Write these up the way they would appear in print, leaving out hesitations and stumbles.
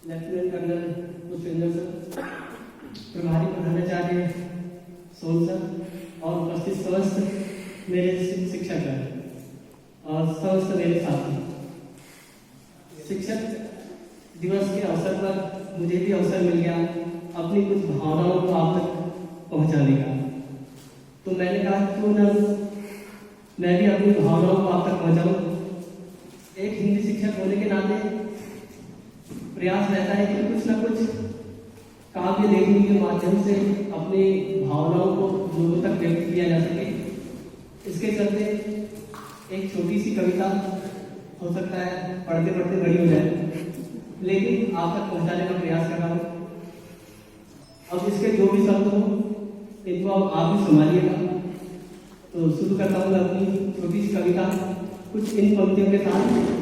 Lieutenant colonel Pushpendra sir, प्रभारी प्रधानाचार्य सोन sir और उपस्थित समस्त मेरे शिक्षक और समस्त मेरे साथी। शिक्षक दिवस के अवसर पर मुझे भी अवसर मिल गया अपनी कुछ भावनाओं को आप तक पहुंचाने का। तो मैंने कहा क्यों न मैं भी अपनी भावनाओं को आप तक पहुंचाऊं। एक हिंदी शिक्षक होने के नाते प्रयास रहता है कि कुछ ना कुछ काव्य लेखनी के माध्यम से अपनी भावनाओं को लोगों तक व्यक्त किया जा सके। इसके चलते एक छोटी सी कविता हो सकता है पढ़ते पढ़ते बड़ी हो जाए, लेकिन आप तक पहुंचाने का प्रयास कर रहा हूं। अब इसके जो भी शब्द हो इनको अब आप ही संभालिएगा। तो शुरू करता हूं अपनी छोटी सी कविता कुछ इन पंक्तियों के साथ।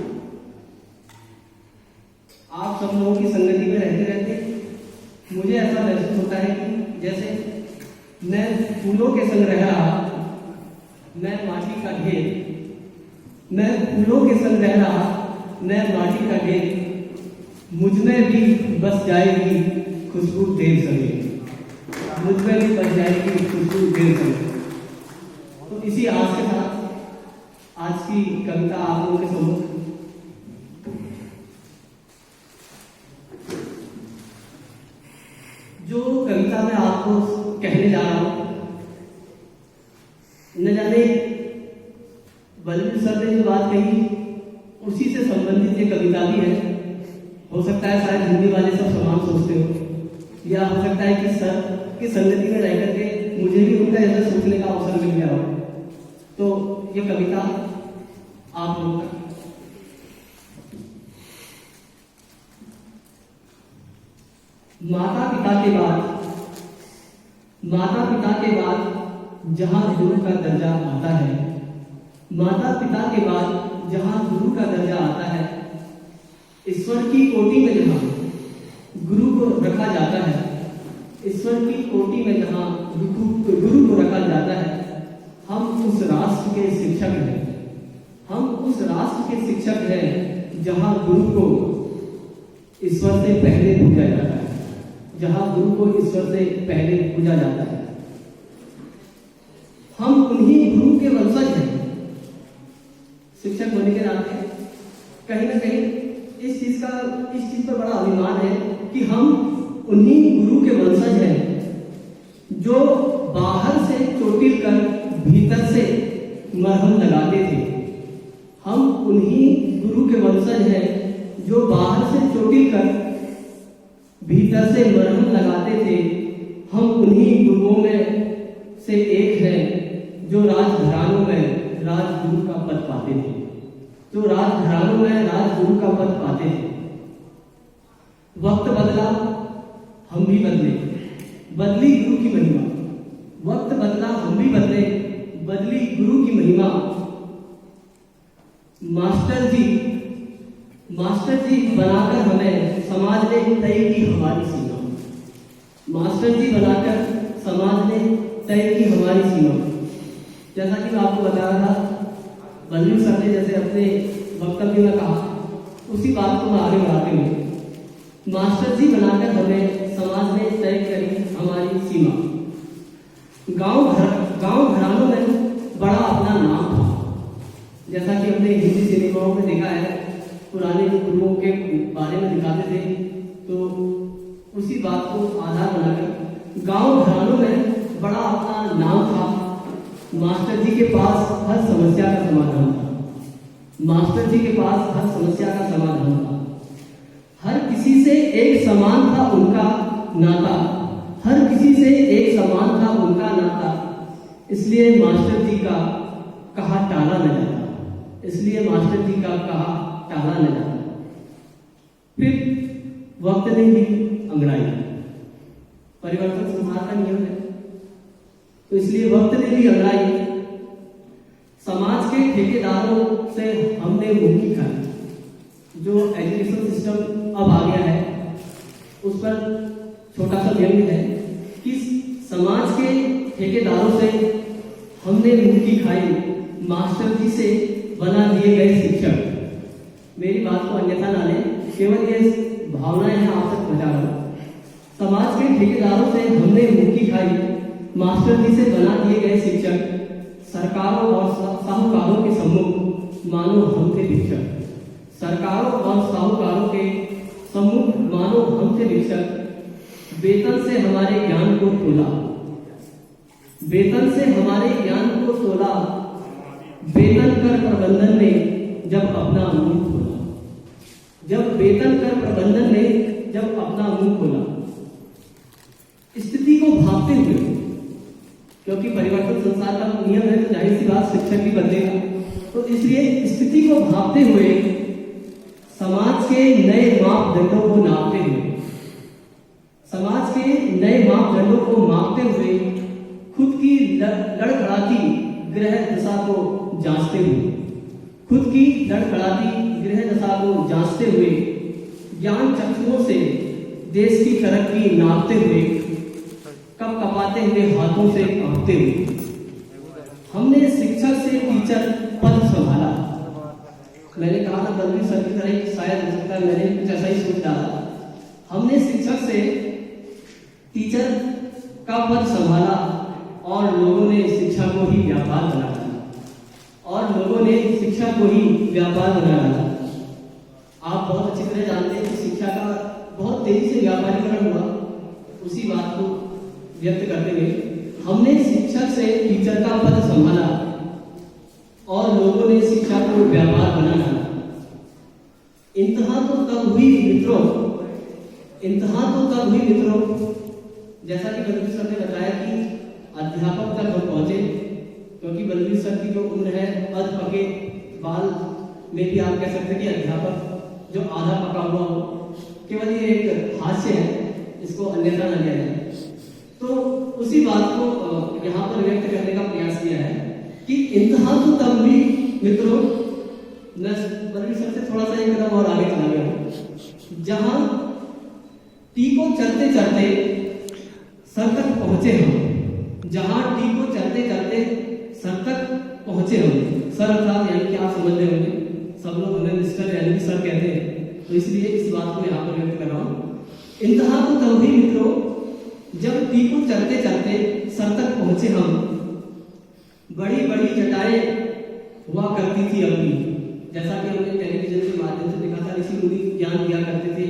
आप सब लोगों की संगति में रहते रहते मुझे ऐसा महसूस होता है कि जैसे मैं फूलों के संग रह रहा, मैं माटी का ढेर, मैं फूलों के संग रह रहा, मैं माटी का ढेर, मुझ में भी बस जाएगी खुशबू देर सवेरे, मुझ में भी बस जाएगी खुशबू देर सवेरे। तो इसी आस के साथ आज की कविता आप लोगों के सम्मुख जो कविता मैं आपको कहने जा रहा हूं, न जाने बलवीर सर ने जो बात कही उसी से संबंधित ये कविता भी है। हो सकता है शायद हिंदी वाले सब समान सोचते हो, या हो सकता है कि सर की संगति में रह करके मुझे भी उनका ऐसा सोचने का अवसर मिल गया हो। तो ये कविता आप लोग तक। माता पिता के बाद जहां गुरु का दर्जा आता है, माता पिता के बाद जहां गुरु का दर्जा आता है, ईश्वर की कोटि में जहां गुरु को रखा जाता है, ईश्वर की कोटि में जहां गुरु को रखा जाता है, हम उस राष्ट्र के शिक्षक हैं। हम उस राष्ट्र के शिक्षक हैं जहां गुरु को ईश्वर से पहले पूजा जाता है, जहां गुरु को ईश्वर से पहले पूजा जाता है। हम उन्हीं गुरु के वंशज हैं। शिक्षक होने के नाते कहीं ना कहीं इस चीज पर बड़ा अभिमान है कि हम उन्हीं गुरु के वंशज हैं जो बाहर से चोटिल कर भीतर से मरहम लगाते थे। हम उन्हीं गुरु के वंशज हैं जो बाहर से चोटिल कर भीतर से मरहम लगाते थे। हम उन्हीं गुरुओं में से एक हैं जो राजघरानों में राजगुरु का पद पाते थे, जो राजघरानों में राजगुरु का पद पाते थे। वक्त बदला, हम भी बदले, बदली गुरु की महिमा। वक्त बदला, हम भी बदले, बदली गुरु की महिमा। मास्टर जी बनाकर हमें समाज ने तय की हमारी सीमा। मास्टर जी बनाकर समाज ने तय की हमारी सीमा। जैसा कि मैं आपको बता रहा था, बलवीर सर ने जैसे अपने वक्तव्य में कहा, उसी बात को मैं आगे बढ़ाते हुए, मास्टर जी बनाकर हमें समाज ने तय करी हमारी सीमा। गांव घरानों में बड़ा अपना नाम था। जैसा कि हमने हिंदी सिनेमाओं में देखा है, पुराने गुरुओं के बारे में दिखाते थे, तो उसी बात को आधार बनाकर गांव घरानों में बड़ा अपना नाम था। मास्टर जी के पास हर समस्या का समाधान था। मास्टर जी के पास हर समस्या का समाधान था। हर किसी से एक समान था उनका नाता, हर किसी से एक समान था उनका नाता। इसलिए मास्टर जी का कहा टाला न जाता, इसलिए मास्टर जी का कहा टाला न जाता। फिर वक्त ने भी अंगड़ाई, परिवर्तन संसार का नियम है, तो इसलिए वक्त ने भी अंगड़ाई। समाज के ठेकेदारों से हमने मुक्ति खाई। जो एजुकेशन सिस्टम अब आ गया है उस पर छोटा सा व्यंग्य है कि समाज के ठेकेदारों से हमने मुक्ति खाई, मास्टर जी से बना दिए गए शिक्षक। मेरी बात को अन्यथा ना लें, केवल ये भावनाएं यहाँ आप तक पहुँचा रहा हूँ। समाज के ठेकेदारों से हमने मुक्की खाई, मास्टर जी से बना दिए गए शिक्षक, सरकारों और साहूकारों के सम्मुख मानो हम थे भिक्षक। सरकारों और साहूकारों के सम्मुख मानो हम थे भिक्षक। वेतन से हमारे ज्ञान को तोला, वेतन से हमारे ज्ञान को तोला, वेतन कर प्रबंधन ने जब अपना मुंह खोला, जब वेतन कर प्रबंधन ने जब अपना मुंह खोला। स्थिति को भांपते हुए, क्योंकि परिवर्तन संसार का नियम है तो जाहिर सी बात शिक्षक भी बदलेगा, तो इसलिए स्थिति को भांपते हुए, समाज के नए मापदंडों को नापते हुए, समाज के नए मापदंडों को मापते हुए, खुद की लड़खड़ाती गृह दशा को जांचते हुए, खुद की लड़खड़ाती गृह दशा को जांचते हुए, ज्ञान चक्षुओं से देश की तरक्की नापते हुए, कब कपाते हुए हाथों से कांपते हुए, हमने शिक्षक से टीचर पद संभाला। मैंने कहा था बलबीर सर की तरह शायद हो सकता है मैंने कुछ ऐसा ही सोच डाला। हमने शिक्षक से टीचर का पद संभाला और लोगों ने शिक्षा को ही व्यापार बना डाला, और लोगों ने शिक्षा को ही व्यापार बना डाला। आप बहुत अच्छी तरह जानते हैं कि शिक्षा का बहुत तेजी से व्यापारीकरण हुआ। उसी बात को व्यक्त करते हुए हमने शिक्षक से टीचर का पद संभाला और लोगों ने शिक्षा को व्यापार बना डाला। इंतहा तो तब हुई मित्रों, इंतहा तो तब हुई मित्रों, जैसा कि बलबीर सर ने बताया कि अध्यापक तक हम पहुंचे, क्योंकि बलबीर सर की जो उम्र है अध पके बाल में भी आप कह सकते हैं कि अध्यापक जो आधा पका हुआ हो, केवल ये एक हास्य है, इसको अन्यथा न लिया जाए। तो उसी बात को यहाँ पर व्यक्त करने का प्रयास किया है कि इंतहा तो तब हुई मित्रों, मैं बलबीर सर से थोड़ा सा एक कदम और आगे चला गया हूँ, जहां टी को चलते चलते सर तक पहुंचे हम, जहां टी को चलते चलते सर तक पहुंचे हम। सर अर्थात यानी कि आप समझ रहे होंगे, सब लोग हमें मिस्टर यानी कि सर कहते हैं, तो इसलिए इस बात को यहाँ पर व्यक्त कर रहा हूँ। इंतहा तो तब हुई मित्रों जब टी को चलते चलते सर तक पहुंचे हम। बड़ी बड़ी जटाएं हुआ करती थी अपनी, जैसा कि हमने टेलीविजन के माध्यम से देखा था, ऋषि मुनि ज्ञान दिया करते थे,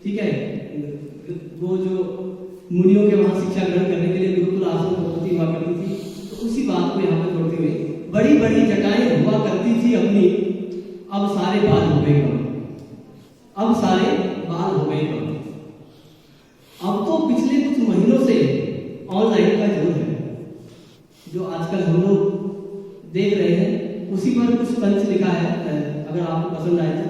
ठीक है। वो जो मुनियों के वहां शिक्षा ग्रहण करने के लिए गुरुकुल आश्रम होती हुआ करती थी, तो उसी बात को यहाँ पर जोड़ते हुए बड़ी बड़ी जटाएं हुआ करती थी अपनी, अब सारे बाल हो गए कम, अब सारे बाल हो गए कम। अब तो पिछले कुछ महीनों से ऑनलाइन का जोर है, जो आजकल हम लोग देख रहे हैं, उसी पर कुछ पंच लिखा है, अगर आपको पसंद आए तो।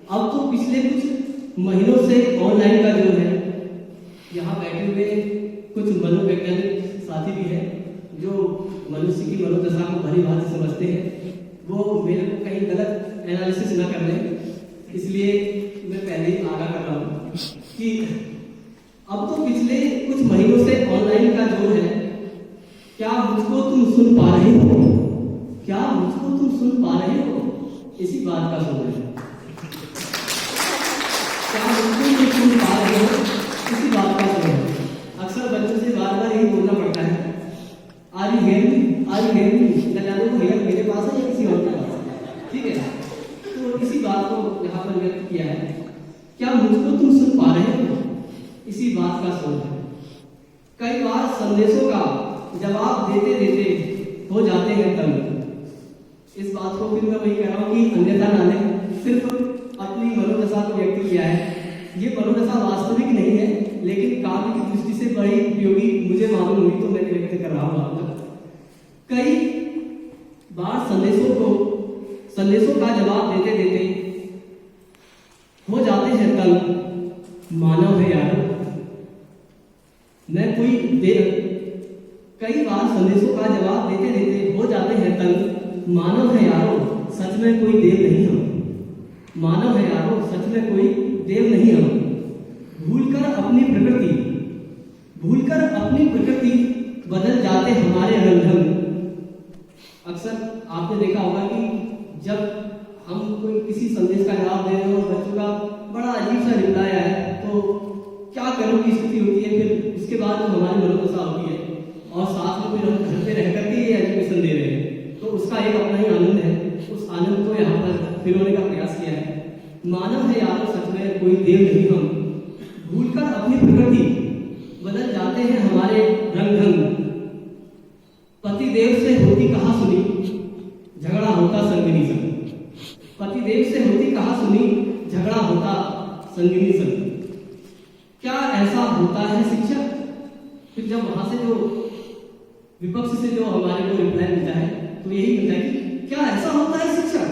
अब तो पिछले कुछ महीनों से ऑनलाइन का जोर है। यहाँ बैठे हुए कुछ मनोवैज्ञानिक साथी भी हैं जो मनुष्य की मनोदशा को भली भांति समझते हैं, वो मेरे को कहीं गलत एनालिसिस ना कर लें, इसलिए मैं पहले ही आगाह कर रहा हूँ कि अब तो पिछले कुछ महीनों से ऑनलाइन का जोर है। क्या मुझको तुम सुन पा रहे हो? क्या मुझको तुम सुन पा रहे हो? इसी बात का जोर है। क्या मुझको तुम सुन पा रहे हो? इसी बात का जोर है। अक्सर बच्चों से बार बार यही बोलना पड़ता है, are you hear me, are you hear me, न जाने वो हियर मेरे पास है या किसी और के पास, ठीक है। तो इसी बात को यहाँ पर व्यक्त किया है, क्या मुझको तुम सुन पा रहे हो? इसी बात का सोच है। कई बार संदेशों का जवाब देते देते हो जाते हैं तंग। इस बात को फिर मैं वही कह रहा हूँ कि अन्यथा ना लें, सिर्फ अपनी मनोदशा को व्यक्त किया है। ये मनोदशा वास्तविक नहीं है, लेकिन काव्य की दृष्टि से बड़ी उपयोगी मुझे मालूम हुई, तो मैं व्यक्त कर रहा हूँ। कई बार संदेशों का जवाब देते देते हो जाते हैं तंग। मानव है यार, मैं कोई देर, कई बार संदेशों का जवाब देते देते हो जाते हैं तंग। मानव है यारो, सच में कोई देव नहीं हम। मानव है यारो, सच में कोई देव नहीं हम। भूलकर अपनी प्रकृति बदल जाते हमारे रंग। अक्सर आपने देखा होगा कि जब हम कोई किसी संदेश का जवाब दे रहे हो, बच्चों का बड़ा अजीब सा रिप्लाई आया, तो फिर हम घर पे रह करके ये एजुकेशन दे रहे हैं, तो उसका एक अपना ही आनंद है। उस आनंद को यहाँ पर फिरोने का प्रयास किया है। मानव है यारो सच में, कोई देव नहीं हम, भूलकर अपनी प्रकृति बदल जाते हैं हमारे रंग ढंग। पति देव से होती कहा सुनी, झगड़ा होता संगिनी संग। पति देव से होती कहा सुनी, झगड़ा होता संगिनी संग। क्या ऐसा होता है शिक्षक? फिर जब वहां से जो विपक्ष से जो हमारे को रिप्लाई मिलता है तो यही मिलता है कि क्या ऐसा होता है शिक्षक?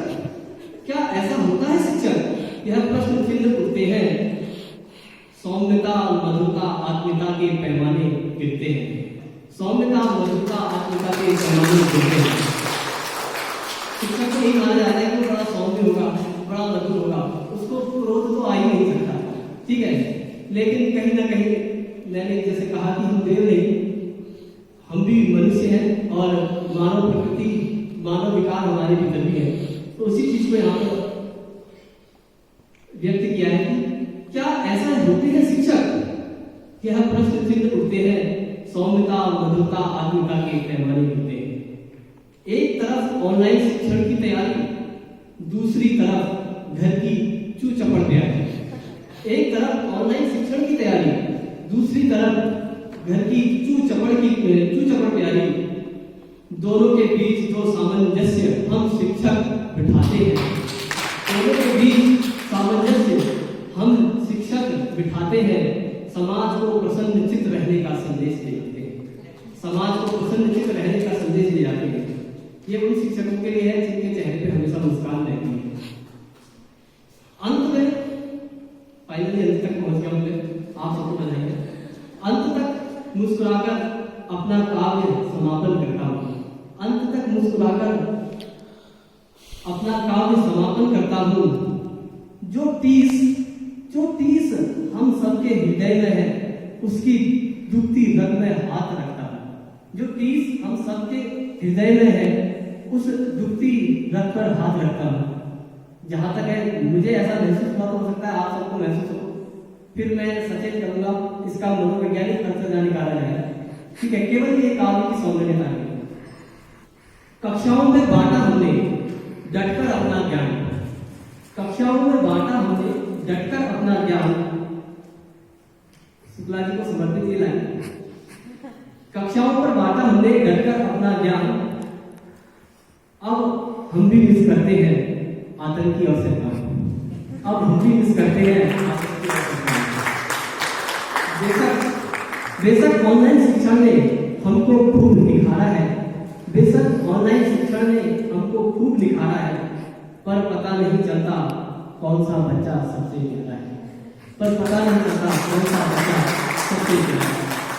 क्या ऐसा होता है शिक्षक? यह प्रश्न चिन्ह उठते हैं। सौम्यता मधुरता आत्मीयता के पैमाने गिरते हैं। सौम्यता मधुरता आत्मीयता के पैमाने गिरते हैं। शिक्षक को नहीं माना जाता है कि वो बड़ा सौम्य होगा, बड़ा मधुर होगा, उसको क्रोध तो आ ही नहीं सकता, ठीक है। लेकिन कहीं ना कहीं मैंने जैसे कहा कि हम देव नहीं, हम भी मनुष्य हैं और मानव प्रकृति, मानव विकार हमारे भीतर भी है। तो उसी चीज को यहाँ पर व्यक्त किया है कि क्या ऐसा होते हैं शिक्षक? यह प्रश्न चिन्ह उठते हैं। सौम्यता मधुरता आत्मीयता के पैमाने गिरते हैं। एक तरफ ऑनलाइन शिक्षण की तैयारी, दूसरी तरफ घर की चू चपड़ तैयारी। एक तरफ ऑनलाइन शिक्षण की तैयारी, दूसरी तरफ घर की चू चपड़ तैयारी। दोनों के बीच जो सामंजस्य हम शिक्षक बिठाते हैं, दोनों के बीच सामंजस्य हम शिक्षक बिठाते हैं, समाज को प्रसन्नचित्त रहने का संदेश दे जाते हैं। समाज को प्रसन्नचित्त रहने का संदेश दे जाते हैं। ये उन शिक्षकों के लिए है जिनके चेहरे पे हमेशा मुस्कान रहती है। अंत में फाइनली अंत तक पहुंच गया हूं, आप सबको बधाई। अंत तक मुस्कुराकर अपना काव्य समापन करता हूं। अंत तक मुस्कुराकर अपना काव्य समापन करता हूं। जो टीस हम सबके हृदय में है, उसकी दुखती रग में हाथ रखता हूं। जो टीस हम सबके हृदय में है, उस दुखती रग पर हाथ रखता हूं। जहां तक है मुझे ऐसा महसूस हुआ, तो हो सकता है आप सबको महसूस हो, फिर मैं सचेत करूंगा, इसका मनोवैज्ञानिक अर्थ निकाला जाएगा, ठीक है। केवल ये काव्य की सौंदर्यता है। कक्षाओं में बांटा हमने डटकर अपना ज्ञान, कक्षाओं में बांटा हमने डटकर अपना ज्ञान। शुक्ला जी को समर्पित ये लाइन। कक्षाओं पर बांटा हमने डटकर अपना ज्ञान, अब हम भी मिस करते हैं आतंकी और सरकार। अब हम भी मिस करते हैं आतंकी और सरकार। बेशक ऑनलाइन शिक्षा ने हमको खूब निखारा है, बेशक ऑनलाइन शिक्षा ने हमको खूब निखारा है, पर पता नहीं चलता कौन सा बच्चा सबसे प्यारा है। पर पता नहीं चलता कौन सा बच्चा सबसे प्यारा है।